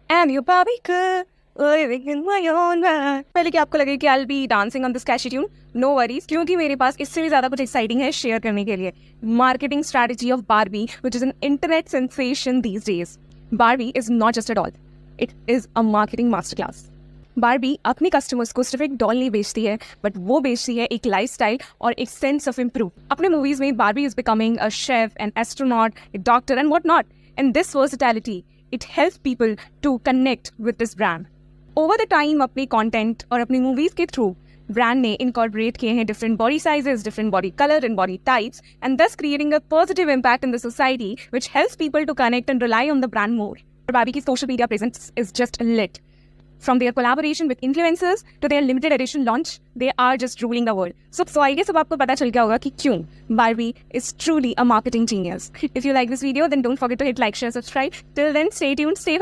I'm your Barbie girl, living in my own world. पहले कि आपको लगे कि I'll be dancing on this catchy tune, no worries, क्योंकि मेरे पास इससे भी ज़्यादा कुछ exciting है शेयर करने के लिए. Marketing strategy of Barbie, which is an internet sensation these days. Barbie is not just a doll, it is a marketing masterclass. Barbie अपने कस्टमर्स को सिर्फ एक डॉल नहीं बेचती है, बट वो बेचती है एक लाइफस्टाइल और एक सेंस ऑफ इम्प्रूव. अपने मूवीज में Barbie is becoming a chef, an astronaut, a doctor and what not. And this versatility it helps people to connect with this brand. Over the time अपने content और अपनी movies के through brand ने incorporate किए हैं different body sizes, different body colour and body types, and this creating a positive impact in the society which helps people to connect and rely on the brand more. Barbie की social media presence is just lit. From their collaboration with influencers to their limited edition launch, they are just ruling the world. So I guess अब आपको पता चल गया होगा कि क्यों Barbie is truly a marketing genius. If you like this video, then don't forget to hit like, share, subscribe. Till then, stay tuned, stay